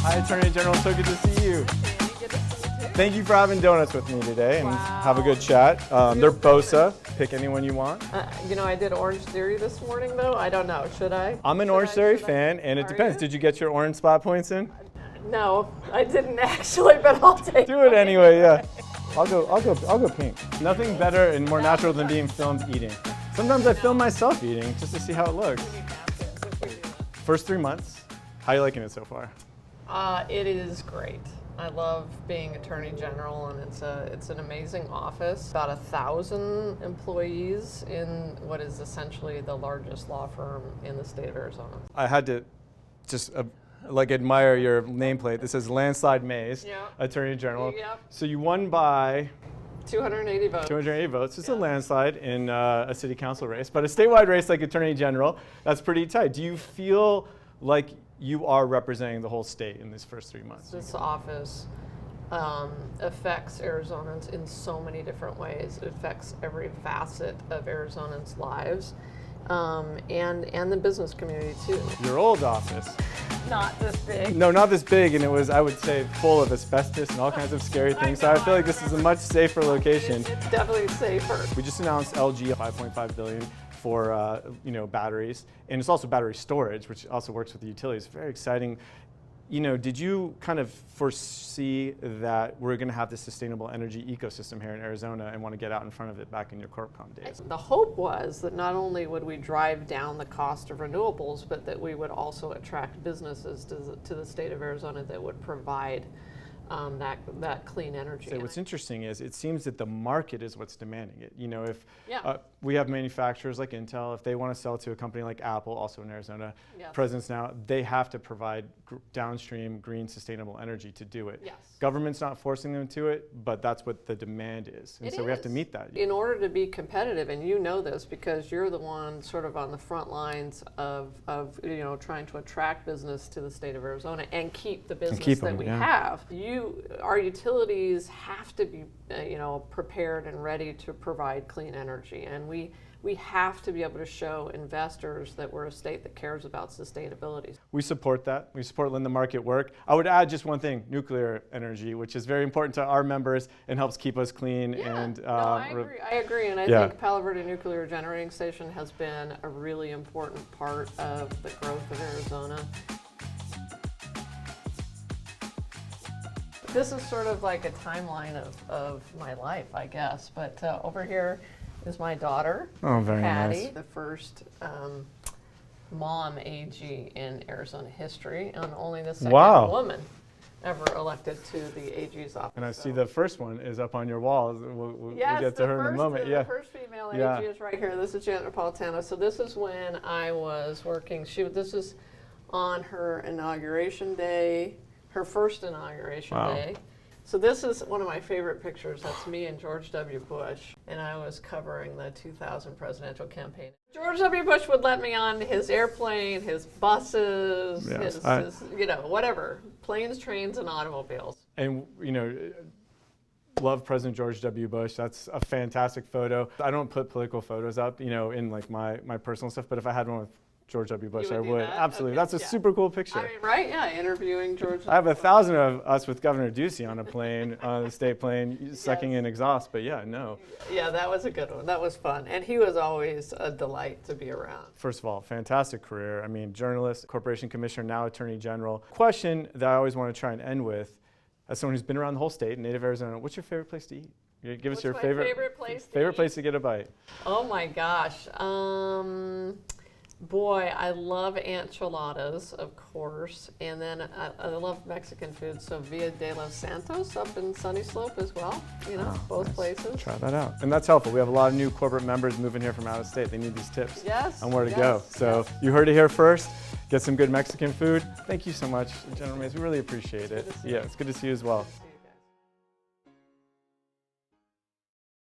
Hi, Attorney General. So good to see you. Good to see you too. Thank you for having donuts with me today and have a good chat. They're Bosa. Pick anyone you want. I did Orange Theory this morning, though. I don't know. Should I? I'm an Orange Theory fan, and it depends. Did you get your orange spot points in? No, I didn't actually, but I'll take Do it anyway, yeah. I'll go pink. Nothing better and more natural than being filmed eating. Sometimes I film myself eating just to see how it looks. First 3 months, how are you liking it so far? It is great. I love being Attorney General, and it's an amazing office. About 1,000 employees in what is essentially the largest law firm in the state of Arizona. I had to just admire your nameplate. This says Landslide Mays, Attorney General. Yep. So you won by 280 votes. 280 votes. It's a landslide in a city council race, but a statewide race like Attorney General, that's pretty tight. Do you feel like you are representing the whole state in these first 3 months? This office affects Arizonans in so many different ways. It affects every facet of Arizonans' lives, and the business community too. Your old office. Not this big. No, not this big, and it was, I would say, full of asbestos and all kinds of scary things. So I feel like this is a much safer location. It's definitely safer. We just announced LG $5.5 billion for batteries, and it's also battery storage, which also works with the utilities. Very exciting. Did you kind of foresee that we're going to have this sustainable energy ecosystem here in Arizona and want to get out in front of it back in your CorpCom days? The hope was that not only would we drive down the cost of renewables, but that we would also attract businesses to the state of Arizona that would provide that clean energy. So what's interesting is it seems that the market is what's demanding it. If Yeah. We have manufacturers like Intel, if they want to sell to a company like Apple, also in Arizona, presence now, they have to provide downstream green sustainable energy to do it. Yes. Government's not forcing them to it, but that's what the demand is. And so we have to meet that. In order to be competitive, and you know this because you're the one sort of on the front lines of trying to attract business to the state of Arizona and keep the business that we have. Our utilities have to be prepared and ready to provide clean energy, and we have to be able to show investors that we're a state that cares about sustainability. We support that. We support letting the market work. I would add just one thing, nuclear energy, which is very important to our members and helps keep us clean. I agree, and I think Palo Verde Nuclear Generating Station has been a really important part of the growth of Arizona. This is sort of like a timeline of my life, I guess, but over here is my daughter, very Patty, nice. the first mom AG in Arizona history, and only the second woman ever elected to the AG's office. And I see the first one is up on your wall. We'll yes, get to her in a moment. The first female AG is right here. This is Janet Napolitano. So this is when I was working. This is on her inauguration day, her first inauguration day. So this is one of my favorite pictures. That's me and George W. Bush, and I was covering the 2000 presidential campaign. George W. Bush would let me on his airplane, his buses, his whatever, planes, trains, and automobiles. And love President George W. Bush. That's a fantastic photo. I don't put political photos up, in like my personal stuff, but if I had one with George W. Bush, I would. Absolutely. Okay. That's a super cool picture. I mean, right? Yeah, interviewing George. I have 1,000 of us with Governor Ducey on a plane, on the state plane, sucking in exhaust, but Yeah, that was a good one. That was fun. And he was always a delight to be around. First of all, fantastic career. I mean, journalist, corporation commissioner, now Attorney General. Question that I always want to try and end with, as someone who's been around the whole state, native Arizona, what's your favorite place to eat? Give us your favorite place to get a bite. Oh my gosh. Boy, I love enchiladas, of course, and then I love Mexican food, so Villa de los Santos up in Sunny Slope as well, both places. Try that out. And that's helpful. We have a lot of new corporate members moving here from out of state. They need these tips on where to go. So you heard it here first. Get some good Mexican food. Thank you so much, General Mays. We really appreciate it. It's good to see you as well.